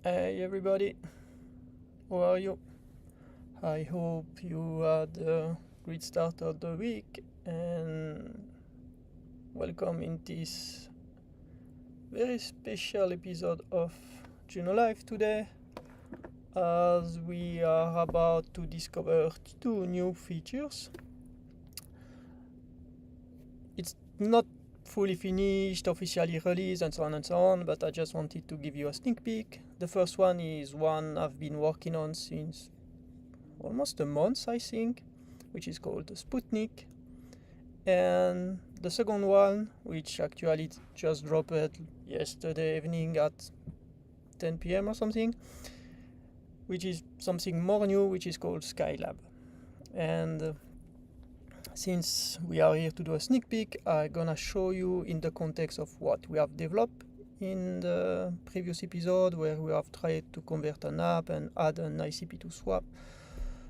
Hey everybody, how are you? I hope you had a great start of the week and welcome in this very special episode of Juno Live today, as we are about to discover two new features. It's not fully finished, officially released, and so on, but I just wanted to give you a sneak peek. The first one is one I've been working on since almost a month, I think, which is called Sputnik. And the second one, which actually just dropped yesterday evening at 10 p.m. or something, which is something more new, which is called Skylab. And since we are here to do a sneak peek, I'm gonna show you in the context of what we have developed in the previous episode, where we have tried to convert an app and add an icp-to-swap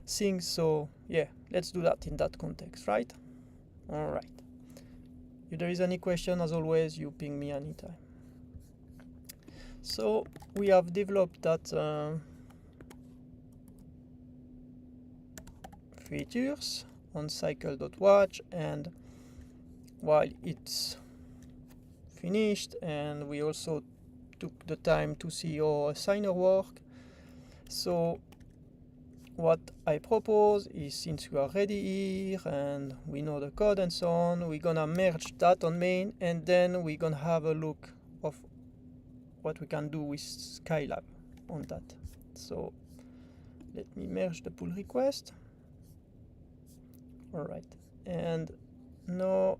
thing. So yeah, let's do that in that context, right? All right. If there is any question, as always, you ping me anytime. So we have developed that features on cycle.watch, and while it's finished, and we also took the time to see our assigner work. So what I propose is, since we are ready here and we know the code and so on, we're gonna merge that on main, and then we're gonna have a look of what we can do with Skylab on that. So let me merge the pull request. All right, and now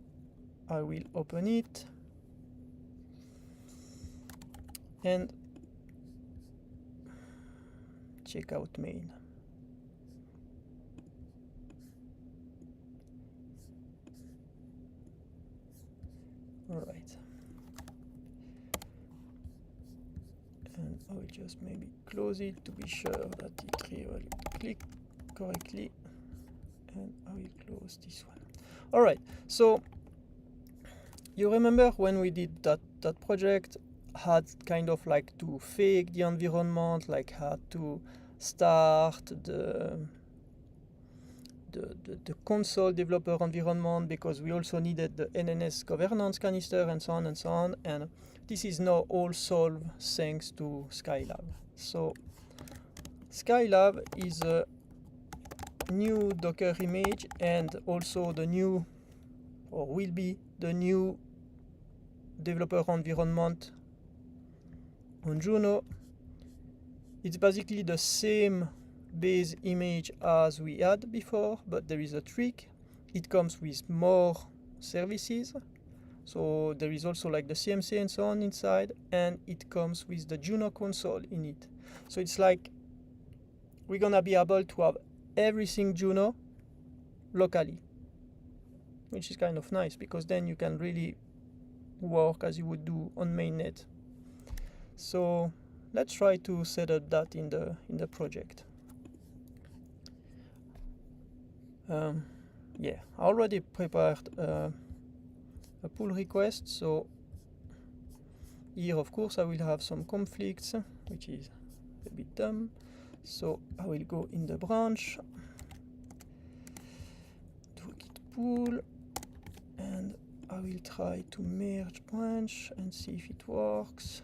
I will open it and check out main. All right, and I will just maybe close it to be sure that it really click correctly, and I will close this one. All right, so you remember when we did that project, had kind of like to fake the environment, like had to start the console developer environment, because we also needed the NNS governance canister and so on, and this is now all solved thanks to Skylab. So Skylab is a new Docker image, and also the new, or will be the new, developer environment on Juno. It's basically the same base image as we had before, but there is a trick. It comes with more services, so there is also like the CMC and so on inside, and it comes with the Juno console in it. So it's like we're gonna be able to have everything Juno locally, which is kind of nice, because then you can really work as you would do on mainnet. So let's try to set up that in the project. Yeah, I already prepared a pull request, so here of course I will have some conflicts, which is a bit dumb. So I will go in the branch, do git pull, and I will try to merge branch and see if it works.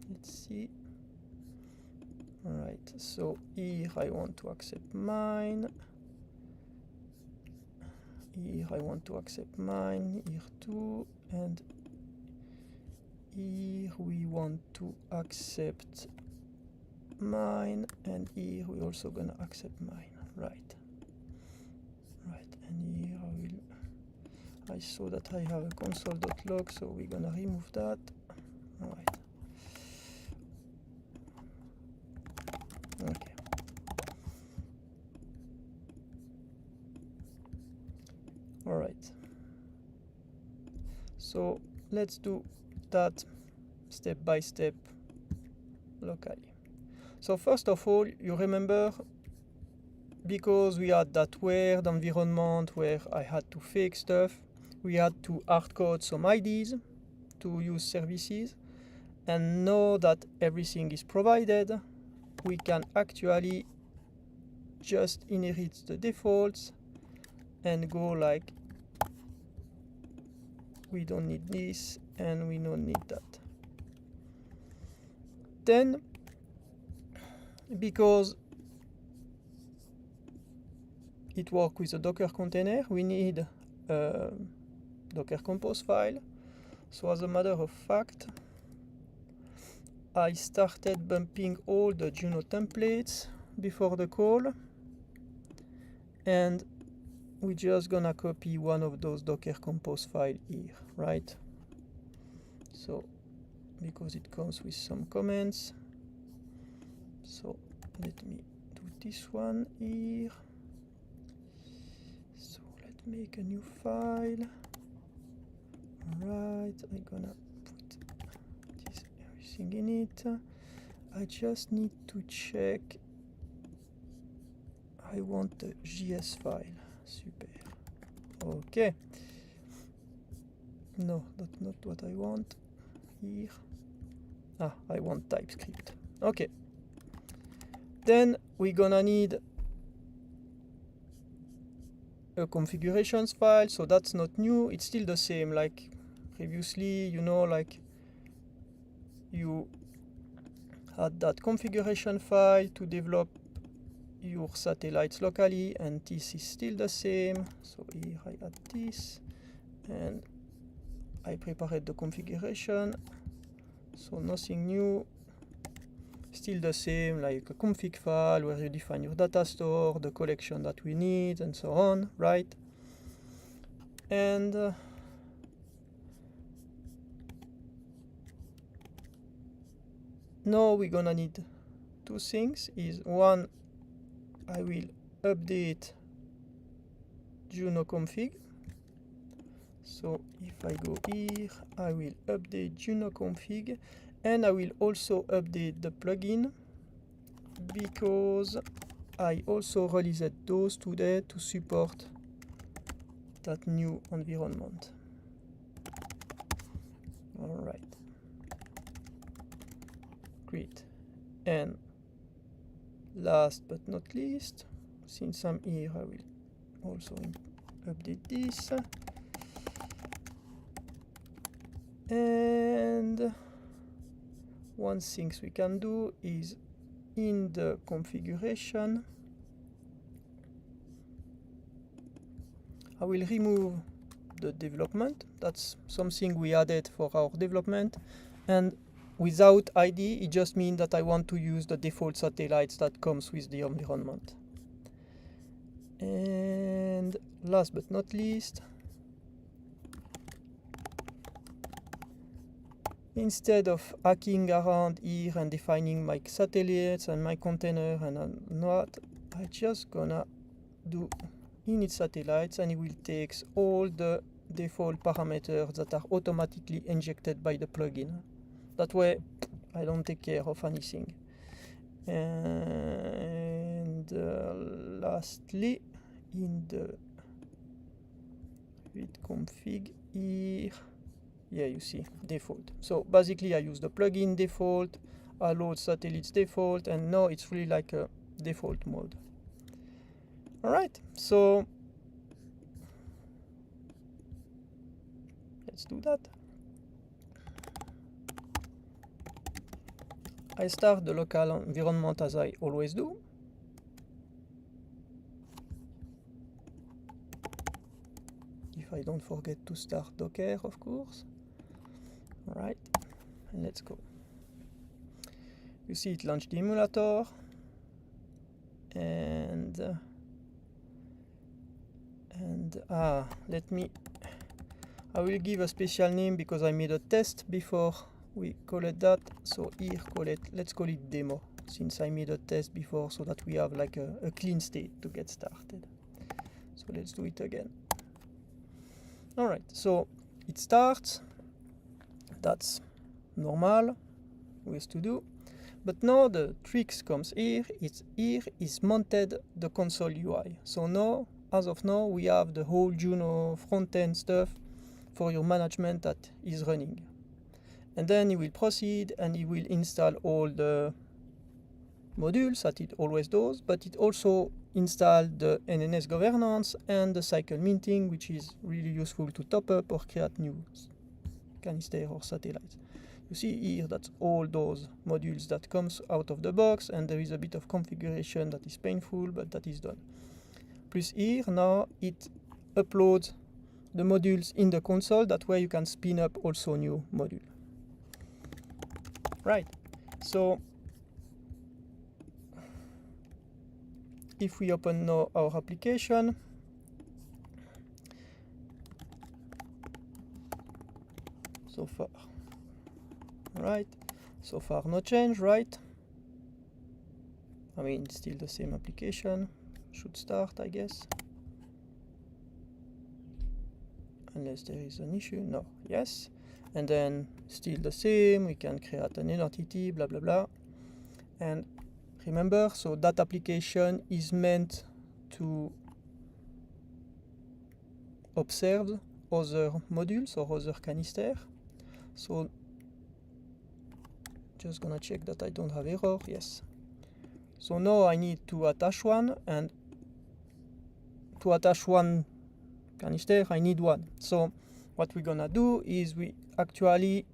Let's see. Alright, so here I want to accept mine. Here I want to accept mine, here too, and here we want to accept mine, and here we're also gonna accept mine. Right, and here I saw that I have a console.log, so we're gonna remove that. Alright. Okay. All right. So let's do that step by step locally. So first of all, you remember, because we had that weird environment where I had to fake stuff, we had to hardcode some IDs to use services, And now that everything is provided, we can actually just inherit the defaults and go like, we don't need this and we don't need that. Then, because it works with a Docker container, we need a Docker compose file. So as a matter of fact, I started bumping all the Juno templates before the call, and we're just gonna copy one of those Docker compose file here, right? So, because it comes with some comments, so let me do this one here. So let's make a new file. Alright, I'm gonna put this everything in it. I just need to check. I want the JS file. Super. Okay. No, that's not what I want. Here. Ah, I want TypeScript. Okay. Then we're gonna need a configurations file. So that's not new. It's still the same like previously. You know, like you had that configuration file to develop your satellites locally, and this is still the same. So here I add this and I prepared the configuration, so nothing new, still the same, like a config file where you define your data store, the collection that we need, and so on, right? And now we're gonna need two things. Is one, I will update Juno config. So if I go here, I will update Juno config, and I will also update the plugin because I also released those today to support that new environment. All right, great. And last but not least, since I'm here, I will also update this. And one thing we can do is in the configuration, I will remove the development. That's something we added for our development. And without ID, it just means that I want to use the default satellites that comes with the environment. And last but not least, instead of hacking around here and defining my satellites and my container and not, I just gonna do init satellites, and it will take all the default parameters that are automatically injected by the plugin. That way, I don't take care of anything. And lastly, in the read config here, yeah, you see default. So basically I use the plugin default, I load satellites default, and now it's really like a default mode. All right, so let's do that. I start the local environment as I always do. If I don't forget to start Docker, of course. All right, and let's go. You see it launched the emulator, and I will give a special name because I made a test before we call it that. So here, let's call it demo, since I made a test before, so that we have like a clean state to get started. So let's do it again. All right, so it starts. That's normal, we used to do. But now the tricks comes here. Here is mounted the console UI. So now, as of now, we have the whole Juno front-end stuff for your management that is running. And then he will proceed and he will install all the modules that it always does, but it also installed the NNS governance and the cycle minting, which is really useful to top up or create new canister or satellites. You see here that's all those modules that comes out of the box, and there is a bit of configuration that is painful, but that is done. Plus here now it uploads the modules in the console, that way you can spin up also new module. Right, so if we open now our application, so far, right, so far no change, right? I mean, still the same application, should start, I guess. Unless there is an issue, no, yes. And then still the same, we can create an entity, blah, blah, blah. And remember, so that application is meant to observe other modules or other canister. So just gonna check that I don't have error, yes. So now I need to attach one, and to attach one canister I need one. So what we're gonna do is we actually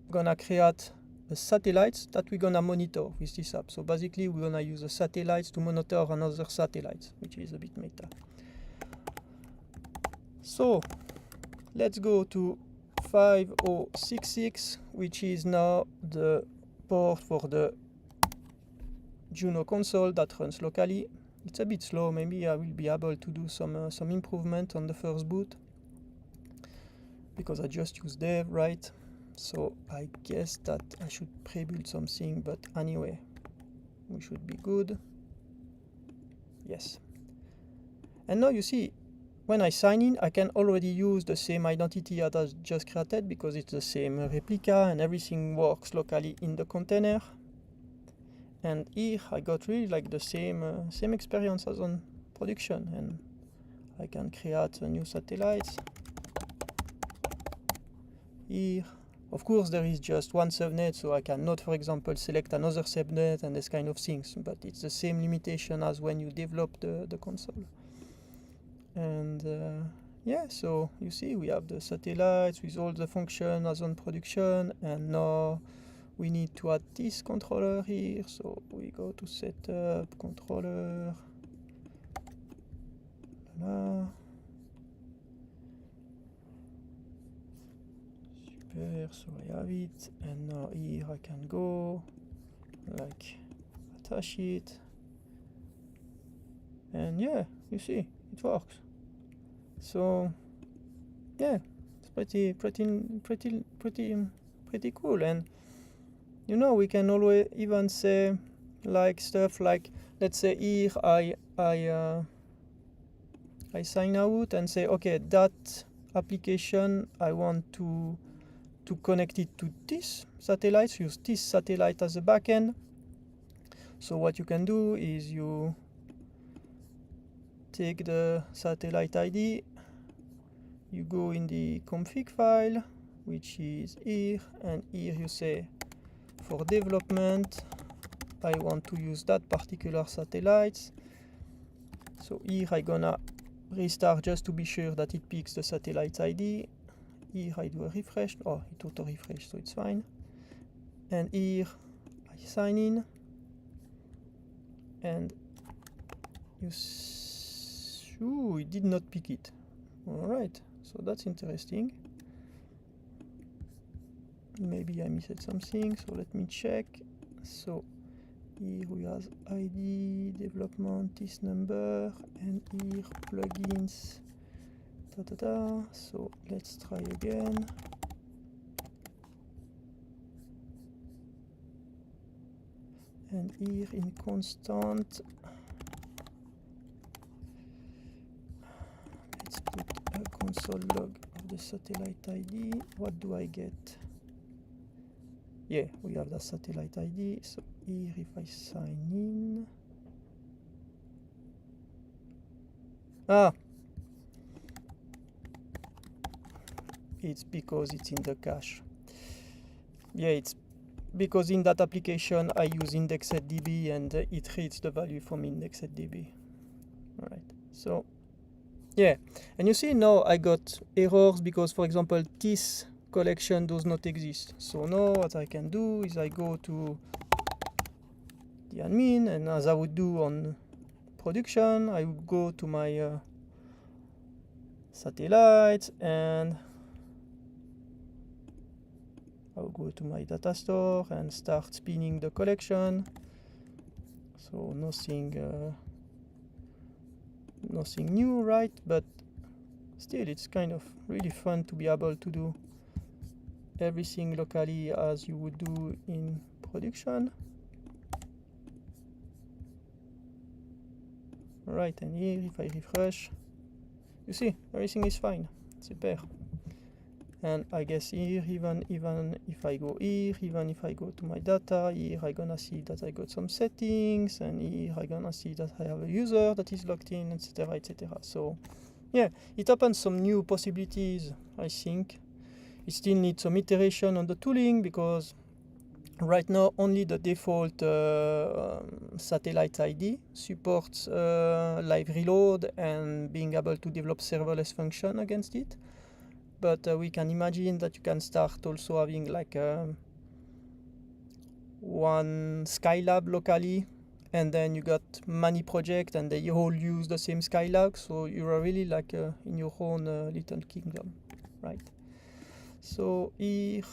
gonna create the satellites that we're gonna monitor with this app. So basically we're gonna use the satellites to monitor another satellites, which is a bit meta. So let's go to 5066, which is now the port for the Juno console that runs locally. It's a bit slow, maybe I will be able to do some improvement on the first boot, because I just use dev, right? So I guess that I should pre-build something, but anyway, we should be good. Yes. And now you see, when I sign in, I can already use the same identity that I just created, because it's the same replica and everything works locally in the container. And here I got really like the same experience as on production, and I can create a new satellites. Here, of course, there is just one subnet, so I cannot, for example, select another subnet and this kind of things, but it's the same limitation as when you develop the console. And yeah, so you see we have the satellites with all the function as on production, and now we need to add this controller here, so we go to setup, controller, voilà. Super, so I have it, and now here I can go, like, attach it, and yeah, you see, it works. So yeah, it's pretty cool. And you know, we can always even say like stuff like, let's say here I sign out and say, okay, that application I want to connect it to this satellite, use this satellite as a backend. So what you can do is you take the satellite ID, you go in the config file, which is here, and here you say, for development, I want to use that particular satellite. So here I'm gonna restart just to be sure that it picks the satellite ID. Here I do a refresh, oh, it auto refresh, so it's fine. And here I sign in, and you ooh, it did not pick it. Alright, so that's interesting. Maybe I missed something, so let me check. So here we have ID, development, this number, and here plugins, So let's try again. And here in constant, let's put a console log of the satellite ID. What do I get? Yeah, we have the satellite ID. So here if I sign in, it's because it's in the cache. yeah, it's because in that application I use indexed.db and it reads the value from indexed.db. All right, so yeah, and you see now I got errors because, for example, this collection does not exist. So now what I can do is I go to the admin, and as I would do on production, I would go to my satellites, and I'll go to my data store and start spinning the collection. So nothing new, right? But still, it's kind of really fun to be able to do everything locally as you would do in production. Right, and here if I refresh, you see everything is fine. Super. And I guess here, even if I go here, even if I go to my data, here I'm gonna see that I got some settings, and here I'm gonna see that I have a user that is logged in, etc., etc. So yeah, it opens some new possibilities. I think it still needs some iteration on the tooling, because right now only the default satellite ID supports live reload and being able to develop serverless function against it. But we can imagine that you can start also having like one Skylab locally, and then you got many projects and they all use the same Skylab, so you are really like in your own little kingdom, right? So here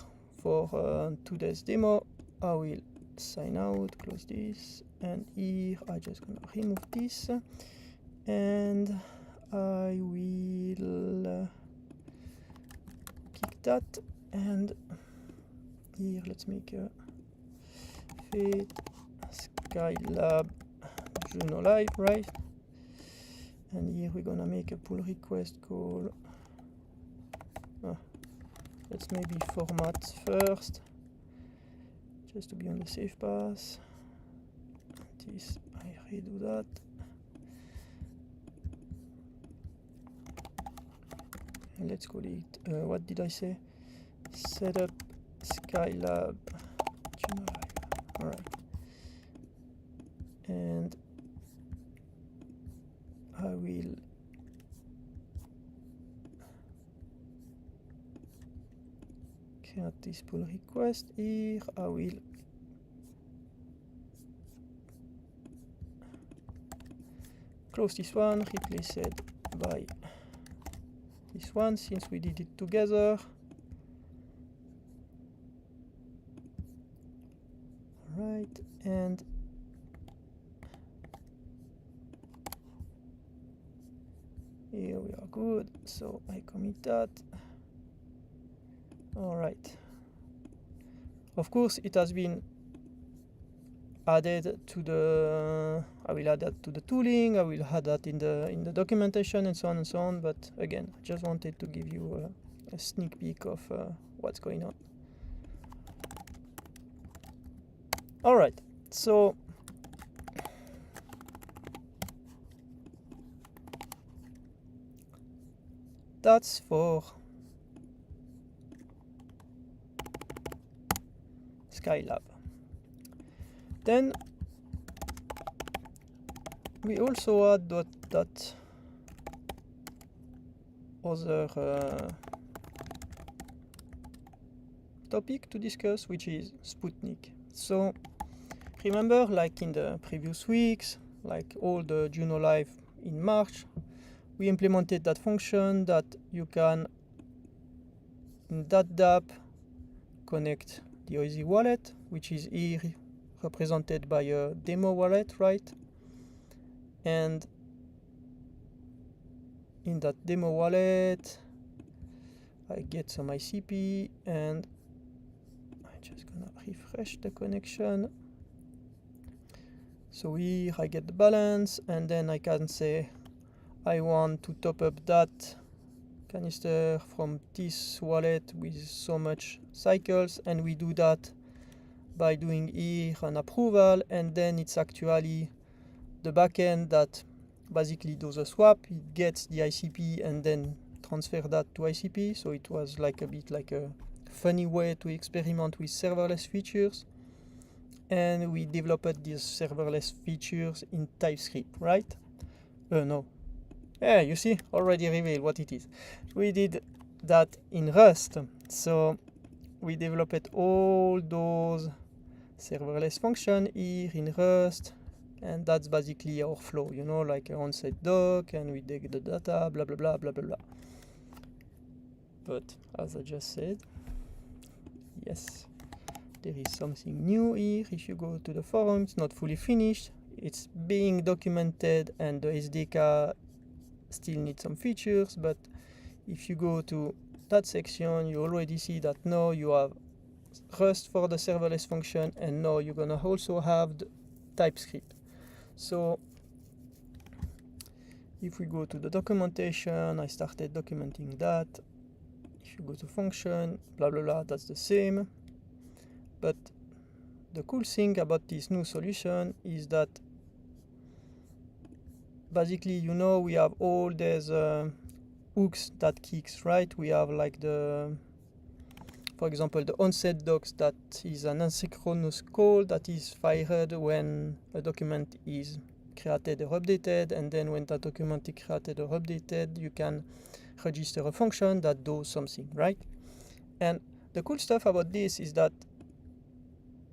for today's demo, I will sign out, close this, and here I just gonna remove this, and I will kick that, and here let's make a fit Skylab Juno live, right? And here we're gonna make a pull request call. Let's maybe format first, just to be on the safe path. This, I redo that. And let's call it, what did I say? Setup Skylab Juno live. All right. And I will create this pull request here. I will close this one, replace it by this one since we did it together. Alright, and here we are good, so I commit that. Alright. Of course, it has been added to the, I will add that to the tooling, I will add that in the documentation and so on and so on, but again, I just wanted to give you a sneak peek of what's going on. Alright, so that's for Skylab. Then we also add that other topic to discuss, which is Sputnik. So remember, like in the previous weeks, like all the Juno Live in March, we implemented that function that you can, in that dapp, connect the OSI wallet, which is here represented by a demo wallet, right? And in that demo wallet, I get some ICP, and I'm just gonna refresh the connection. So here I get the balance, and then I can say I want to top up that canister from this wallet with so much cycles, and we do that by doing here an approval, and then it's actually the backend that basically does a swap. It gets the ICP and then transfer that to ICP, so it was like a bit like a funny way to experiment with serverless features, and we developed these serverless features in TypeScript, right? No. Yeah, you see, already revealed what it is. We did that in Rust. So we developed all those serverless functions here in Rust, and that's basically our flow, you know, like an onset doc, and we take the data, blah blah blah blah blah blah. But as I just said, yes, there is something new here. If you go to the forum, it's not fully finished, it's being documented, and the SDK still needs some features. But if you go to that section, you already see that now you have Rust for the serverless function, and now you're gonna also have the TypeScript. So if we go to the documentation, I started documenting that. If you go to function, blah blah blah, that's the same. But the cool thing about this new solution is that basically, you know, we have all these hooks that kicks, right? We have like the, for example, the onset docs, that is an asynchronous call that is fired when a document is created or updated, and then when that document is created or updated, you can register a function that does something, right? And the cool stuff about this is that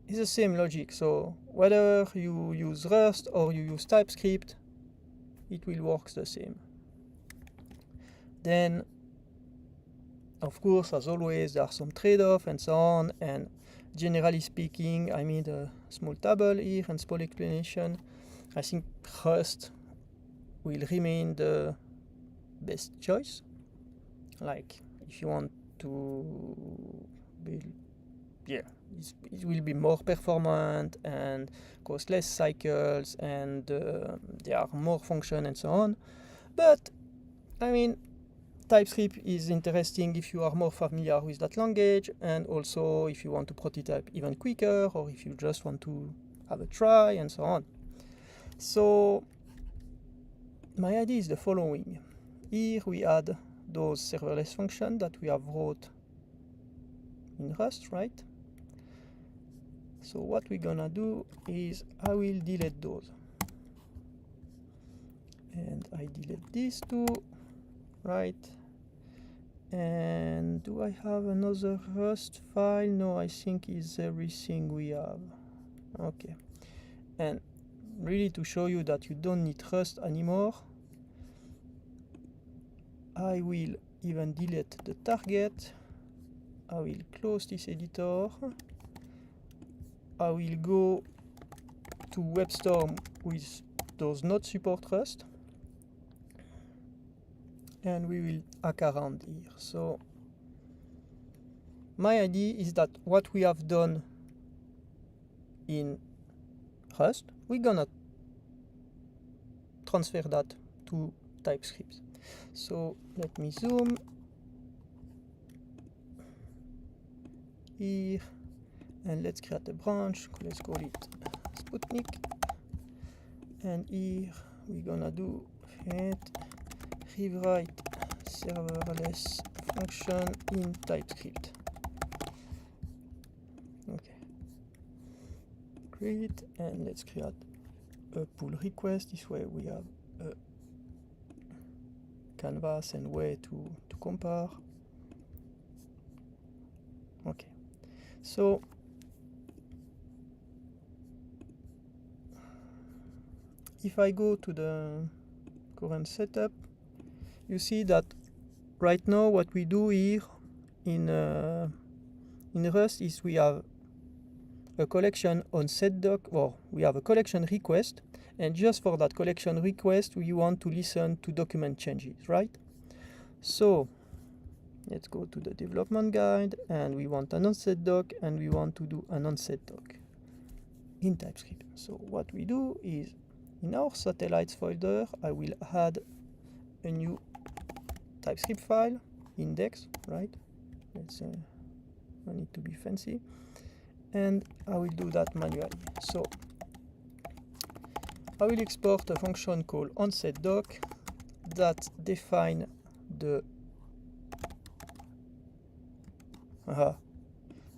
it's the same logic. So whether you use Rust or you use TypeScript, it will work the same. Then, of course, as always, there are some trade-offs and so on, and generally speaking, I made a small table here and small explanation. I think Rust will remain the best choice. Like, if you want to build, yeah, it will be more performant and cost less cycles, and there are more functions and so on. But, I mean, TypeScript is interesting if you are more familiar with that language, and also if you want to prototype even quicker, or if you just want to have a try and so on. So my idea is the following. Here we add those serverless functions that we have wrote in Rust, right? So what we're gonna do is I will delete those. And I delete these two, right? And do I have another Rust file? No, I think it's everything we have. Okay. And really, to show you that you don't need Rust anymore, I will even delete the target. I will close this editor. I will go to WebStorm, which does not support Rust, and we will hack around here. So my idea is that what we have done in Rust, we're gonna transfer that to TypeScript. So let me zoom here, and let's create a branch. Let's call it Sputnik, and here we're gonna do rewrite serverless function in TypeScript. Okay, great. And let's create a pull request. This way we have a canvas and way to compare. Okay, so if I go to the current setup, you see that right now what we do here in Rust is we have a collection on setDoc, or we have a collection request, and just for that collection request we want to listen to document changes, right? So let's go to the development guide, and we want an onsetDoc, and we want to do an onsetDoc in TypeScript. So what we do is, in our satellites folder, I will add a new TypeScript file, index, right? Let's I need to be fancy, and I will do that manually. So I will export a function called onsetDoc that define the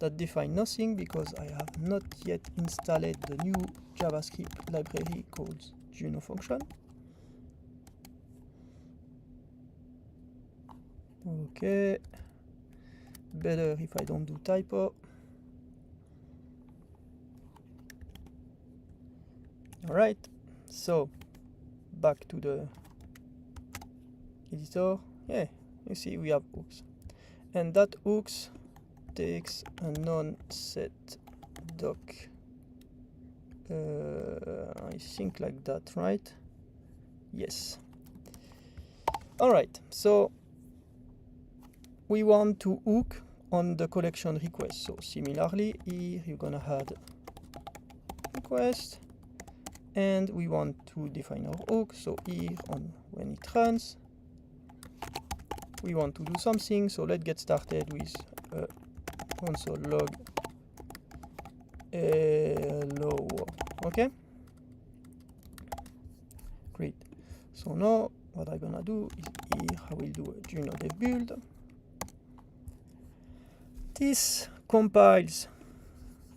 that define nothing because I have not yet installed the new JavaScript library called Juno function. Okay, better if I don't do typo. All right, so back to the editor. Yeah, you see we have hooks, and that hooks takes a non-set doc. I think like that, right? Yes. All right, so we want to hook on the collection request. So similarly, here you're gonna add request, and we want to define our hook. So here on when it runs, we want to do something. So let's get started with console.log hello. Okay, great. So now what I'm gonna do is here I will do a Juno dev build. This compiles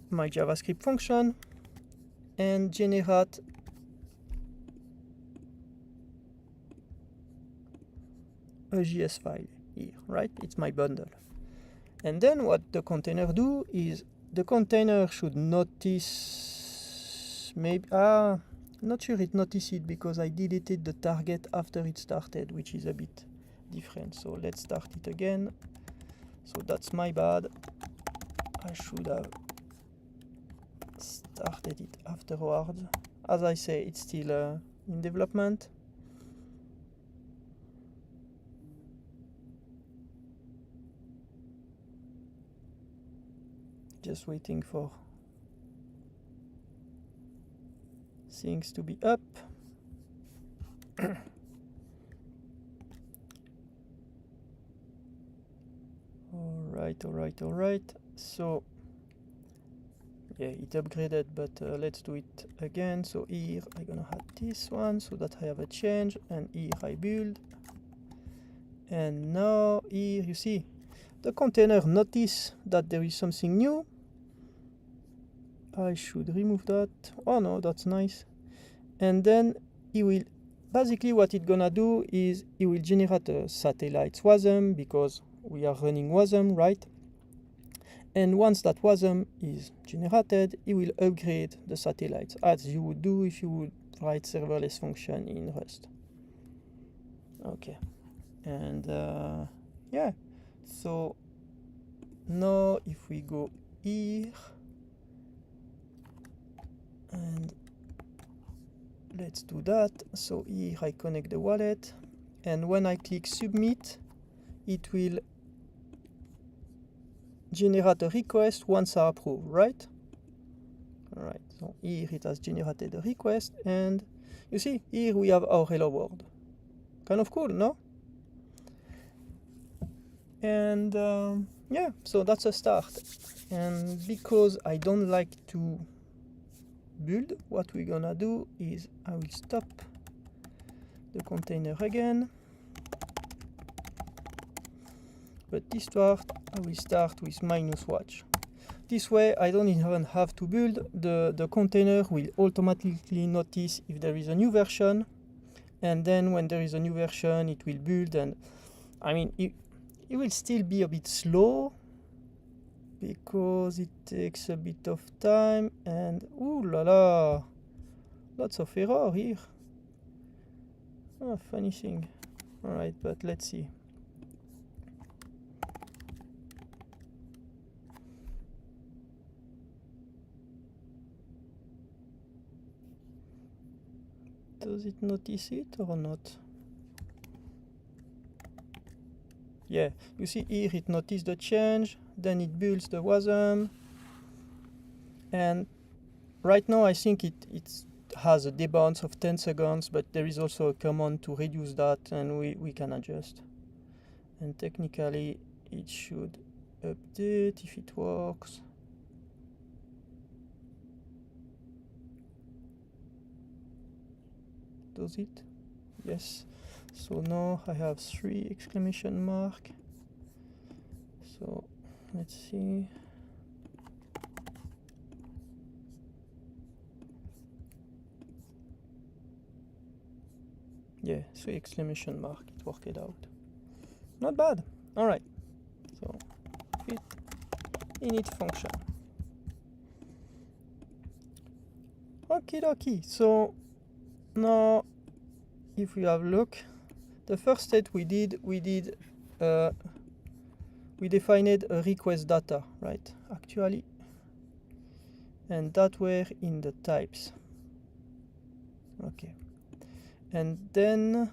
my JavaScript function and generate a JS file here, right? It's my bundle. And then what the container do is the container should notice, maybe, not sure it noticed it because I deleted the target after it started, which is a bit different. So let's start it again. So that's my bad. I should have started it afterwards. As I say, it's still in development. Just waiting for things to be up. All right. So yeah, it upgraded, but let's do it again. So here I'm gonna add this one so that I have a change, and here I build. And now here you see the container notice that there is something new. I should remove that. Oh no, that's nice. And then it will, basically what it's gonna do is it will generate a satellite WASM because we are running WASM, right? And once that WASM is generated, it will upgrade the satellites as you would do if you would write serverless function in Rust. Okay, and yeah, so now if we go here and let's do that. So here I connect the wallet, and when I click submit, it will generate a request once I approve, right? All right, so here it has generated a request, and you see here we have our hello world. Kind of cool, no? And yeah, so that's a start. And because I don't like to build, what we're gonna do is I will stop the container again, but this start I will start with -watch. This way I don't even have to build. The container will automatically notice if there is a new version, and then when there is a new version it will build. And I mean it will still be a bit slow because it takes a bit of time, and ooh la la, lots of error here. Oh, funny thing. All right, but let's see. Does it notice it or not? Yeah, you see here it noticed the change, then it builds the WASM, and right now I think it has a debounce of 10 seconds, but there is also a command to reduce that, and we can adjust. And technically it should update if it works. Does it? Yes. So now I have 3 exclamation mark. So let's see. Yeah, 3 exclamation mark, it worked it out. Not bad. All right, so fit init function. Okie dokie. So now if we have a look, the first step we defined a request data, right, actually, and that were in the types. Okay, and then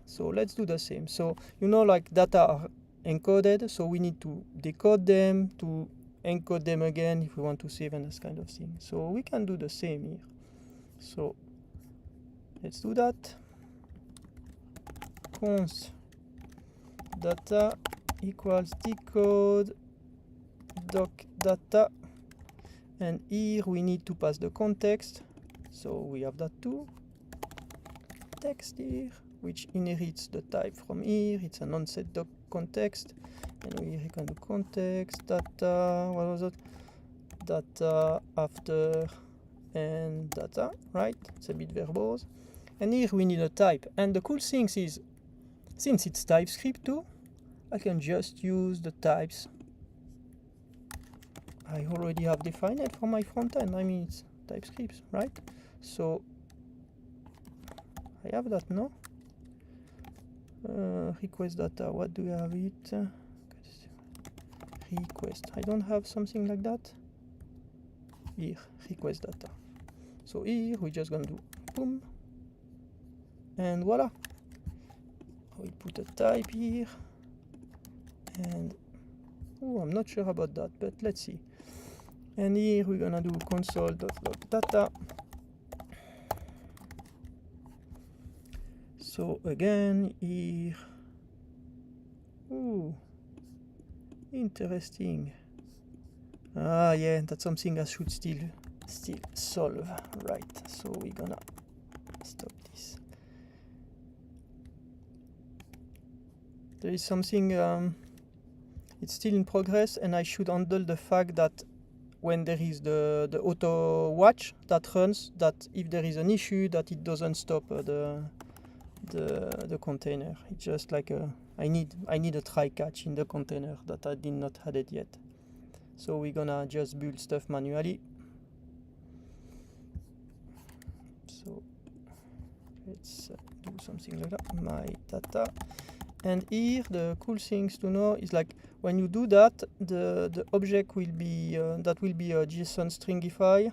so let's do the same. So you know, like, data are encoded, so we need to decode them to encode them again if we want to save and this kind of thing. So we can do the same here. So let's do that. Const data equals decode doc data, and here we need to pass the context, so we have that too, text here, which inherits the type from here. It's an onset doc context, and we can do context data, what was it, data after and data, right? It's a bit verbose. And here we need a type, and the cool thing is, since it's TypeScript too, I can just use the types I already have defined it for my front end. I mean, it's TypeScript, right? So I have that now. Request data, what do we have it? Request, I don't have something like that. Here, request data. So here we're just gonna do boom, and voila. We put a type here, and oh, I'm not sure about that, but let's see. And here we're gonna do console.log data. So again here, ooh, interesting. Ah, yeah, that's something I should still solve, right? So we're gonna stop this. There is something, it's still in progress, and I should handle the fact that when there is the auto watch that runs, that if there is an issue, that it doesn't stop the container. It's just like I need a try catch in the container that I did not had it yet. So we're gonna just build stuff manually. So let's do something like that. My data. And here the cool things to know is, like, when you do that, the object will be that will be a JSON stringify.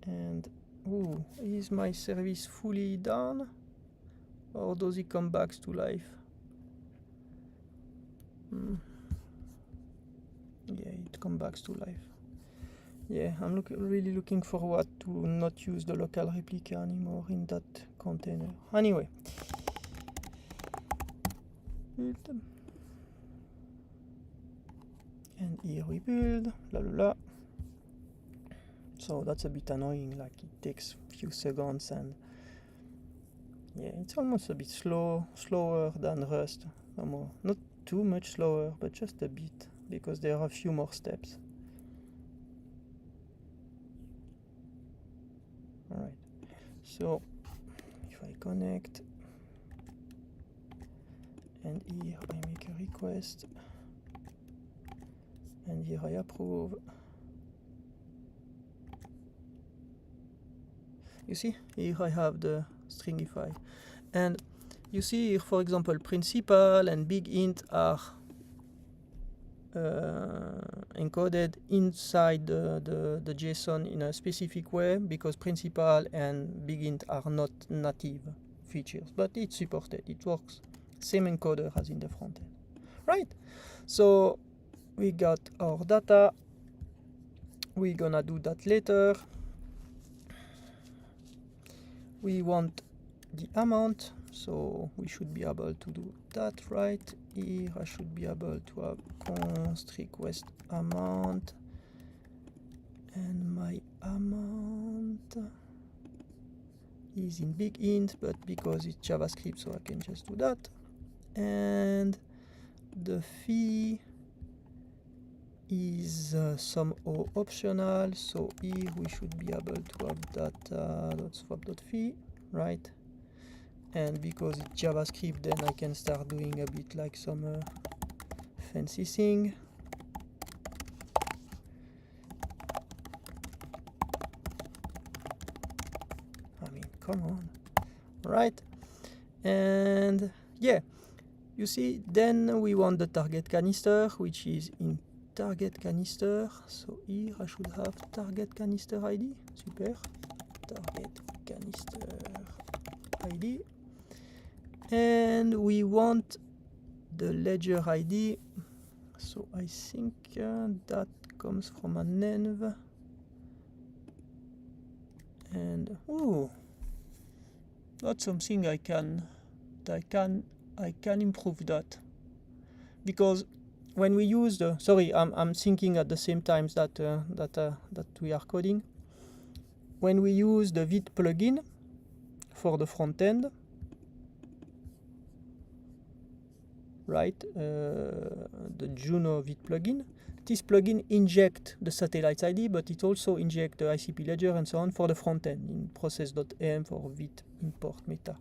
And ooh, is my service fully down, or does it come back to life? Yeah, it comes back to life. Yeah, I'm really looking forward to not use the local replica anymore in that container. Anyway, build, and here we build, la la la. So that's a bit annoying, like it takes a few seconds, and yeah, it's almost a bit slower than Rust. Not too much slower, but just a bit, because there are a few more steps. Alright, so if I connect, and here I make a request, and here I approve. You see, here I have the stringify, and you see here, for example, principal and big int are encoded inside the JSON in a specific way, because principal and big int are not native features, but it's supported, it works, same encoder as in the front end, right? So we got our data, we're gonna do that later. We want the amount, so we should be able to do that, right? Here I should be able to have const request amount, and my amount is in big int, but because it's JavaScript, so I can just do that. And the fee is somehow optional, so here we should be able to have data.swap.fee, right? and because it's JavaScript, then I can start doing a bit like some fancy thing. I mean, come on. Right? And yeah, you see, then we want the target canister, which is in target canister. So here I should have target canister ID. Super. Target canister ID. And we want the ledger ID. So I think that comes from an env. And ooh, that's something I can improve that, because when we use the I'm thinking at the same time that we are coding. When we use the Vite plugin for the front end, right? The Juno Vite plugin. This plugin injects the satellite ID, but it also injects the ICP ledger and so on for the front end in process.env for Vite import meta.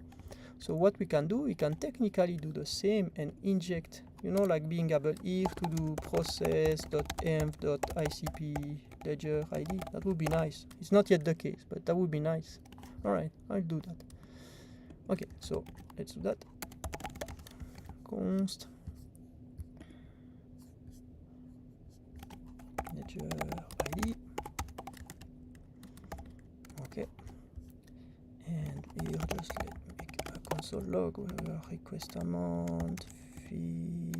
So what we can do, we can technically do the same and inject, like being able here to do process.env.icp ledger ID. That would be nice. It's not yet the case, but that would be nice. All right, I'll do that. Okay, so let's do that. Const ledger ID. Okay, and here just let me make a console.log where request amount, fee,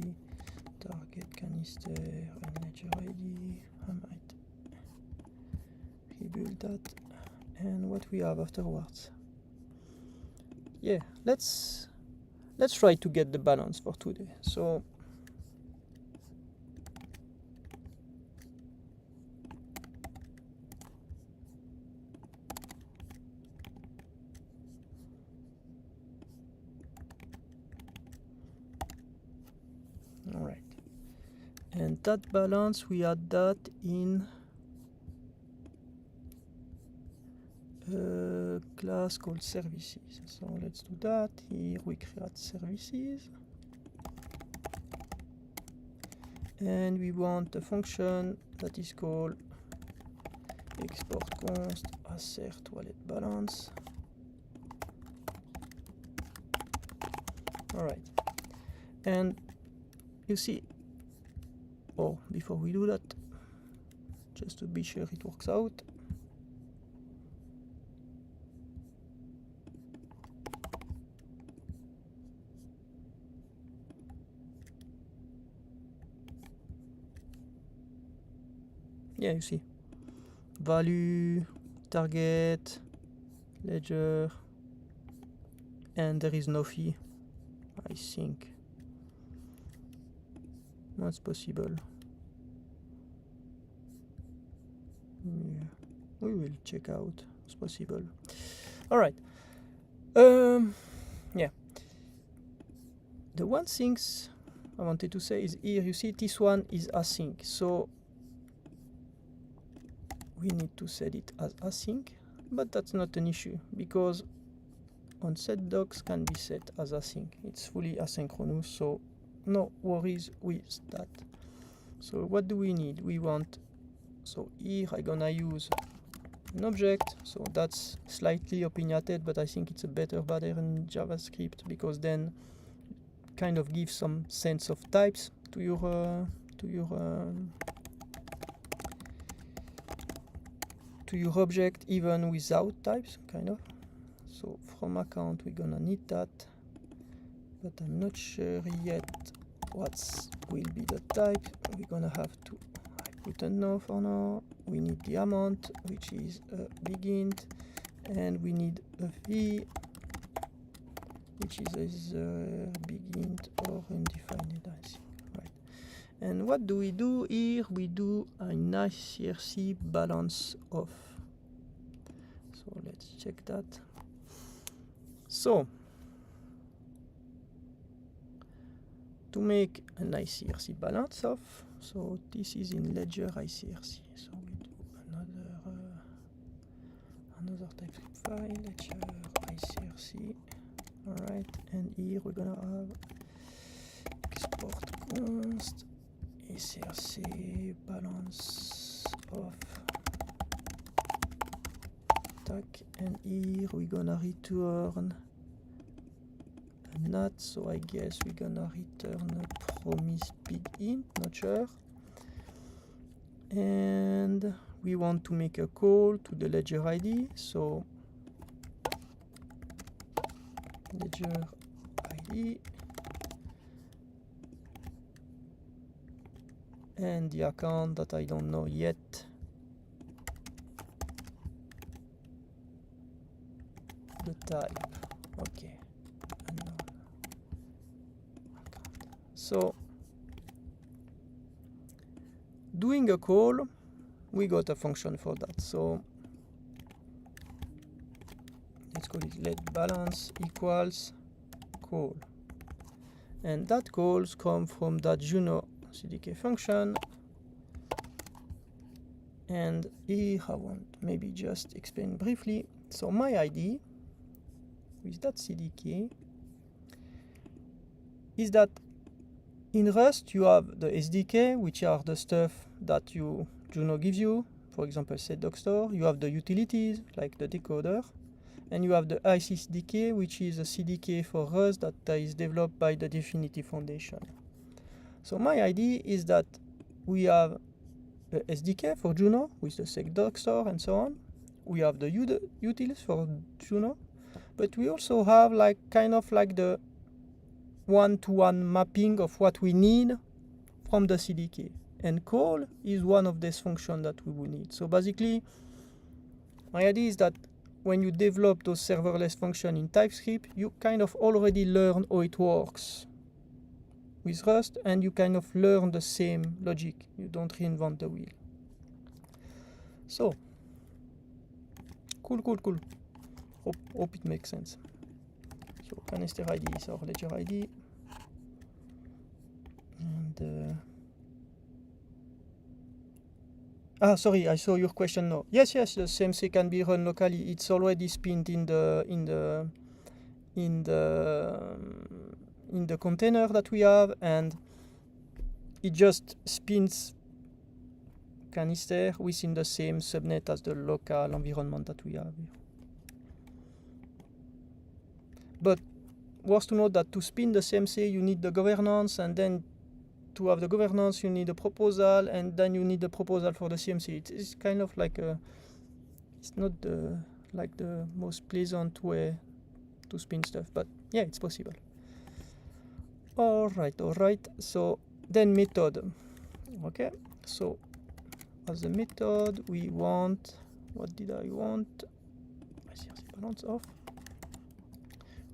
target canister, and ledger ID. I might rebuild that. And what we have afterwards. Yeah, let's try to get the balance for today. So all right, and that balance, we add that in a class called services. So let's do that. Here we create services, and we want a function that is called export const assert wallet balance. All right, and you see, before we do that, just to be sure it works out, yeah, you see, value, target, ledger, and there is no fee, I think. That's possible. Yeah, we will check out. It's possible. All right. Yeah. The one things I wanted to say is here. You see, this one is async, so we need to set it as async, but that's not an issue because on set docs can be set as async. It's fully asynchronous, so no worries with that. So what do we need? We want, so here I'm gonna use an object, so that's slightly opinionated, but I think it's a better pattern in JavaScript because then kind of gives some sense of types to your object even without types, kind of. So from account we're gonna need that, but I'm not sure yet what will be the type. We're gonna have to put a no for now. We need the amount, which is a big int, and we need a fee, which is a big int or undefined, I think. Right. And what do we do here? We do a icrc balance off. So let's check that. So to make an icrc balance off, so this is in ledger icrc. So we do another TypeScript file, ledger icrc Alright, and here we're gonna have export const src balance of tac, and here we're gonna return a nat, so I guess we're gonna return a promise big int, not sure. And we want to make a call to the ledger ID, so ledger ID and the account that I don't know yet. The type, okay, unknown account. So doing a call, we got a function for that. So let's call it let balance equals call, and that calls come from that Juno CDK function. And here I want maybe just explain briefly. So my ID with that CDK is that in Rust you have the SDK, which are the stuff that Juno gives you, for example set.docstore. You have the utilities like the decoder, and you have the icp-to-cycles, which is a CDK for Rust that is developed by the Definitive Foundation. So my idea is that we have a SDK for Juno with the set.docstore and so on. We have the utils for Juno, but we also have like kind of like the one-to-one mapping of what we need from the CDK. And call is one of these functions that we will need. So basically, my idea is that when you develop those serverless functions in TypeScript, you kind of already learn how it works with Rust, and you kind of learn the same logic. You don't reinvent the wheel. So, cool. Hope it makes sense. So, canister ID is our ledger ID. And sorry, I saw your question now. Yes, the CMC can be run locally. It's already spinned in the container that we have, and it just spins canister within the same subnet as the local environment that we have here. But worth to note that to spin the CMC you need the governance, and then to have the governance you need a proposal, and then you need a proposal for the CMC. It's kind of like it's not like the most pleasant way to spin stuff, but yeah, it's possible. Alright, so then method. Okay, so as a method we want, what did I want? Balance of.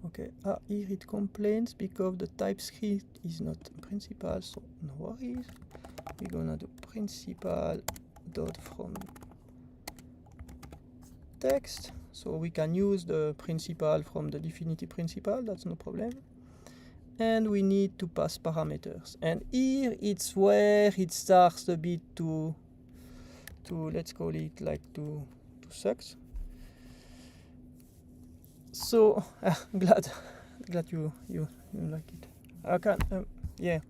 Okay, here it complains because the TypeScript is not principal, so no worries. We're gonna do principal dot from text, so we can use the principal from the definitive principal, that's no problem. And we need to pass parameters, and here it's where it starts a bit to let's call it like to sucks. So glad you like it. I can yeah.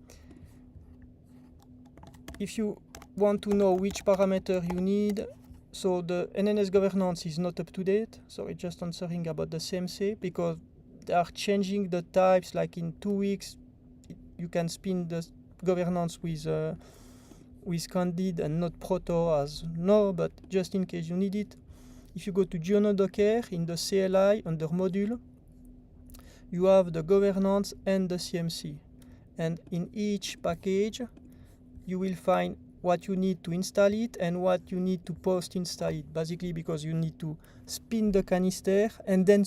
If you want to know which parameter you need, so the NNS governance is not up to date. So it's just answering about the CMC because they are changing the types. Like in 2 weeks, you can spin the governance with Candid and not Proto as no, but just in case you need it. If you go to Juno Docker in the CLI under module, you have the governance and the CMC. And in each package, you will find what you need to install it and what you need to post-install it. Basically because you need to spin the canister and then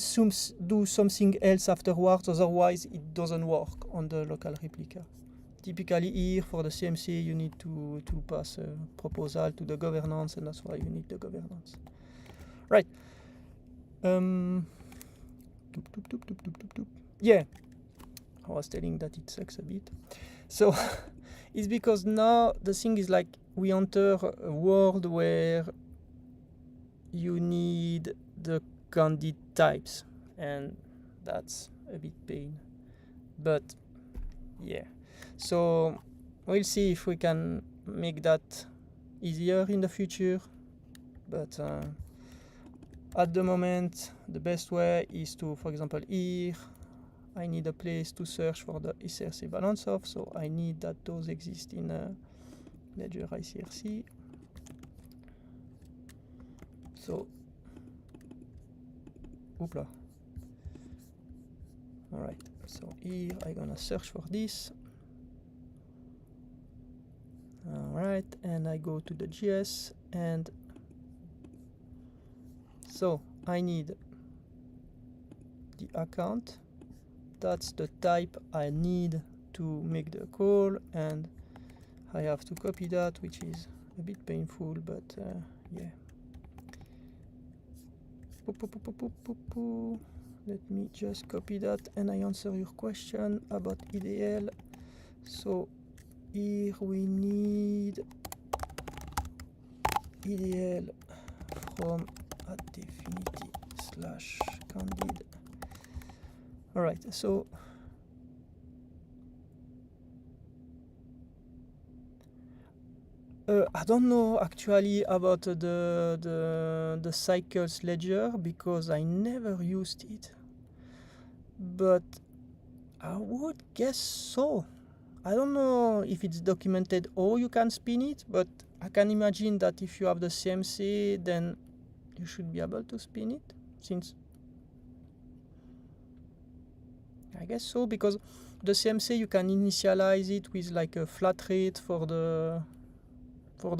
do something else afterwards, otherwise it doesn't work on the local replica. Typically here for the CMC you need to pass a proposal to the governance, and that's why you need the governance. Right. Yeah, I was telling that it sucks a bit. So it's because now the thing is like we enter a world where you need the candid types, and that's a bit pain. But yeah, so we'll see if we can make that easier in the future. But at the moment, the best way is to, for example, here I need a place to search for the SRC balance off, so I need that those exist in ledger ICRC. So, oopla. Alright, so here I'm gonna search for this. Alright, and I go to the GS, and so I need the account. That's the type I need to make the call, and I have to copy that, which is a bit painful, but yeah. Let me just copy that, and I answer your question about EDL. So here we need EDL from @definity/candid. All right, so I don't know actually about the cycles ledger because I never used it, but I would guess so. I don't know if it's documented or you can spin it, but I can imagine that if you have the CMC, then you should be able to spin it, since I guess so, because the CMC you can initialize it with like a flat rate for the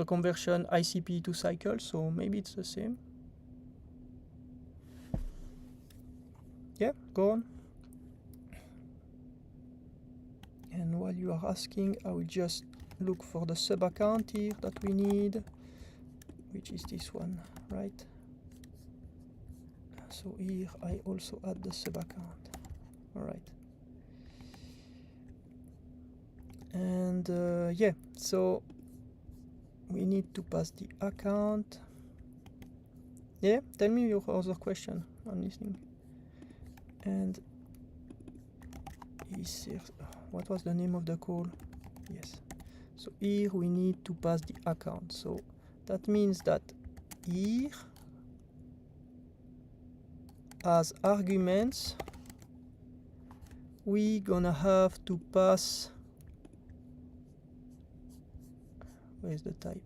conversion icp-to-cycles, so maybe it's the same. Yeah, go on. And while you are asking, I will just look for the sub account here that we need, which is this one, right? So here I also add the sub account. All right. And yeah, so we need to pass the account. Yeah, tell me your other question. I'm listening. And what was the name of the call? Yes. So here we need to pass the account. So that means that here, as arguments, we gonna have to pass. Where's the type?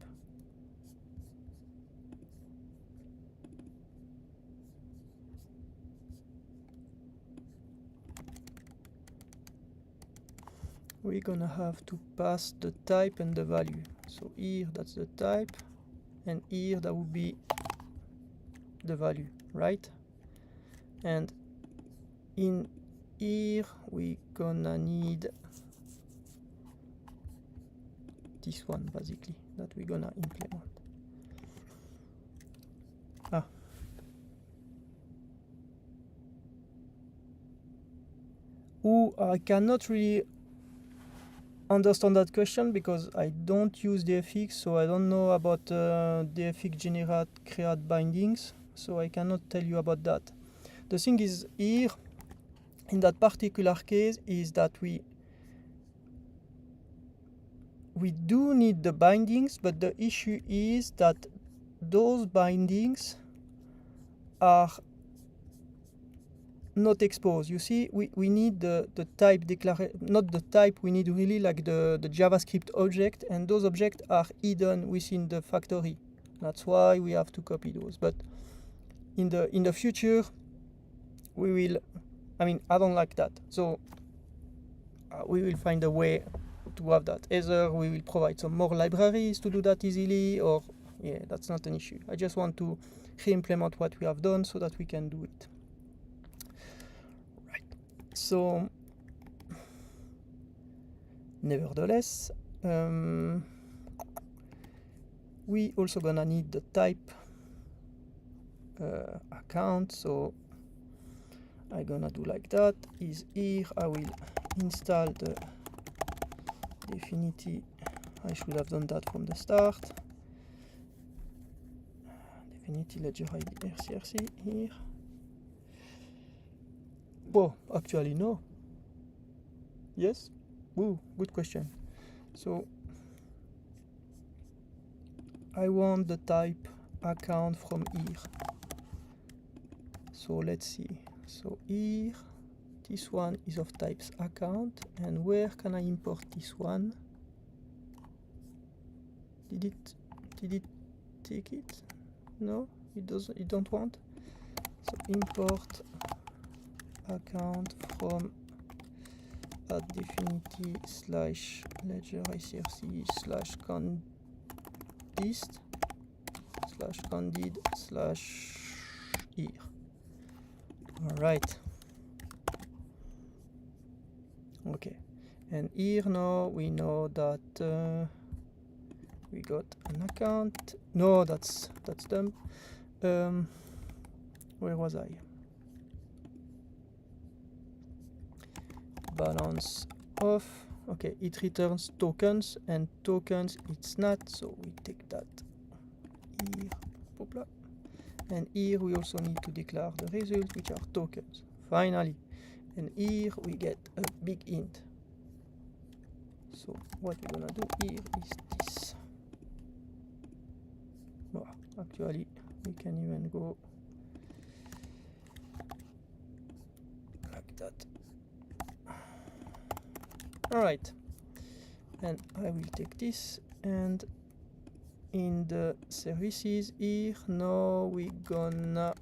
We're gonna have to pass the type and the value. So here that's the type, and here that would be the value, right? And in here we're gonna need this one basically that we're gonna implement. I cannot really understand that question because I don't use DFX, so I don't know about DFX create bindings, so I cannot tell you about that. The thing is here, in that particular case, is that we do need the bindings, but the issue is that those bindings are not exposed. You see, we need the type not the type, we need really like the JavaScript object, and those objects are hidden within the factory. That's why we have to copy those. But in the future, we will, I don't like that. So we will find a way to have that. Either we will provide some more libraries to do that easily, or yeah, that's not an issue. I just want to re-implement what we have done so that we can do it. Right. So, nevertheless, we also gonna need the type account. So I'm gonna do like that. Is here I will install the Definity. I should have done that from the start. Definity ledger ID RCRC here. Well, actually no. Yes? Ooh, good question. So I want the type account from here. So let's see. So here, this one is of types account, and where can I import this one? Did it take it? No, it doesn't. It don't want. So import account from @definity / ledger icrc / candist / candid / here. All right. Okay, and here now we know that we got an account. No, that's dumb. Where was I? Balance off. Okay, it returns tokens, and tokens it's not, so we take that here. Popla. And here we also need to declare the results, which are tokens. Finally. And here we get a big int. So what we're gonna do here is this. Well, actually we can even go like that. Alright, and I will take this, and in the services here now we gonna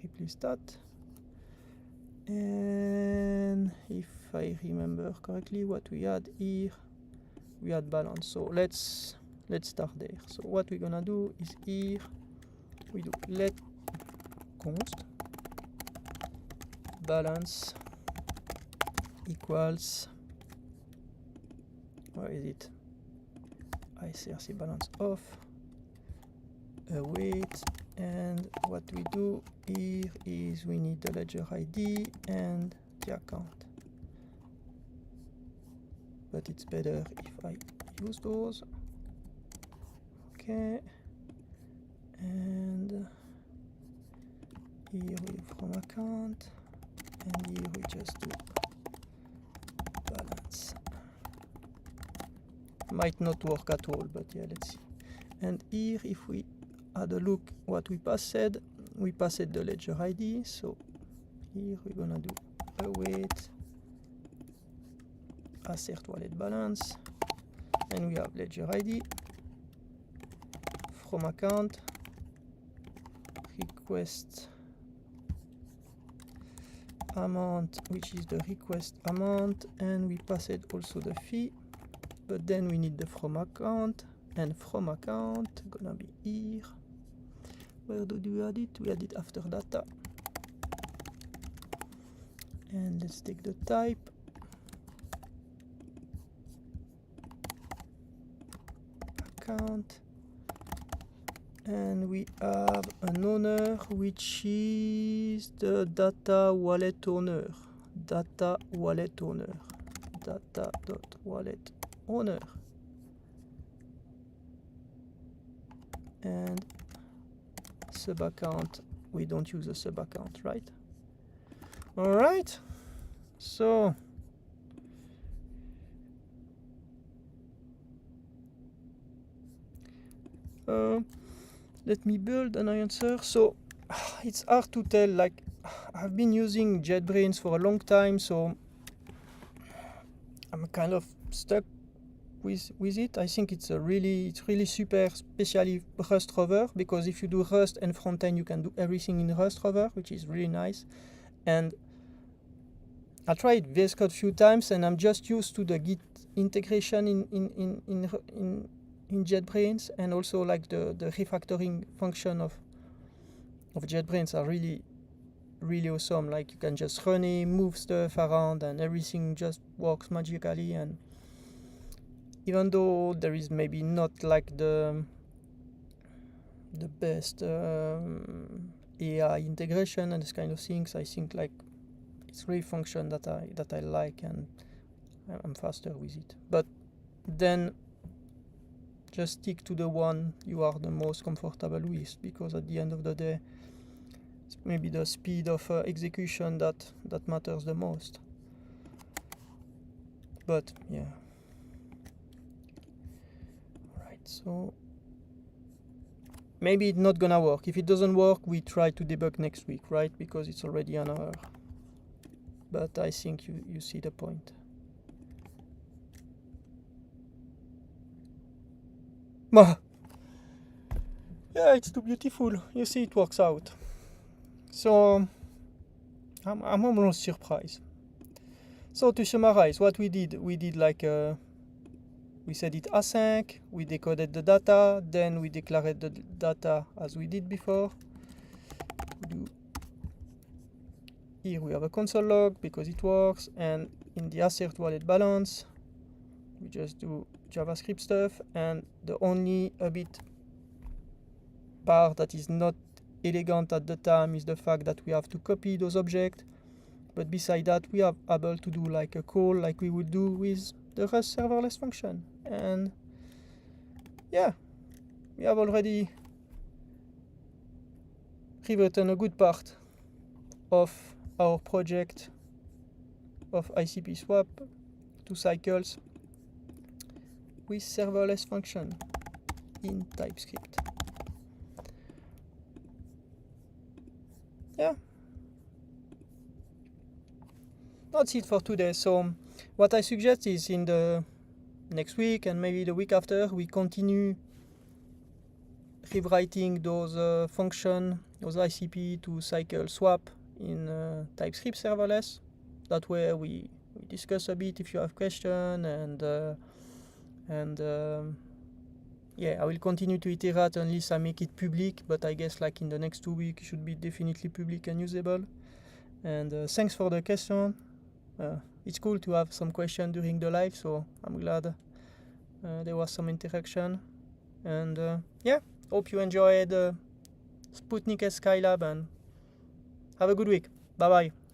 replace that. And if I remember correctly, what we had here, we had balance. So let's start there. So what we're gonna do is here we do let const balance equals, where is it? icrc balance off, await, and what we do here is we need the ledger ID and the account. But it's better if I use those. Okay, and here we from account, and here we just do balance. Might not work at all, but yeah, let's see. And here, if we had a look what we passed the ledger ID. So here we're gonna do await assert wallet balance, and we have ledger ID from account request amount, which is the request amount, and we pass it also the fee, but then we need the from account, and from account gonna be here. Where do we add it? We add it after data. And let's take the type. Account. And we have an owner, which is the data wallet owner. Data wallet owner. Data.wallet owner. And sub account, we don't use a sub account, right? All right, so let me build an answer. So it's hard to tell, like I've been using JetBrains for a long time, so I'm kind of stuck with it. I think it's really super, especially Rust Rover, because if you do Rust and frontend, you can do everything in Rust Rover, which is really nice. And I tried VS Code a few times, and I'm just used to the Git integration in JetBrains, and also like the refactoring function of JetBrains are really awesome. Like you can just run it, move stuff around, and everything just works magically. And even though there is maybe not like the best AI integration and this kind of things, I think like it's really function that I like, and I'm faster with it. But then just stick to the one you are the most comfortable with, because at the end of the day, maybe the speed of execution that matters the most. But yeah. Alright, so maybe it's not gonna work. If it doesn't work, we try to debug next week, right? Because it's already an hour. But I think you see the point. Yeah, it's too beautiful. You see, it works out. So I'm almost surprised. So to summarize, what we did like we set it async, we decoded the data, then we declared the data as we did before. Here we have a console log because it works, and in the assert wallet balance, we just do JavaScript stuff, and the only a bit part that is not elegant at the time is the fact that we have to copy those objects. But beside that, we are able to do like a call like we would do with the Rust serverless function. And yeah, we have already rewritten a good part of our project of ICP swap to cycles with serverless function in TypeScript. Yeah. That's it for today. So what I suggest is in the next week and maybe the week after, we continue rewriting those function, those icp-to-cycle swap in TypeScript serverless. That way we discuss a bit if you have questions, and yeah, I will continue to iterate unless I make it public, but I guess like in the next 2 weeks it should be definitely public and usable. And thanks for the question. It's cool to have some questions during the live, so I'm glad there was some interaction. And yeah, hope you enjoyed Sputnik and Skylab, and have a good week. Bye bye.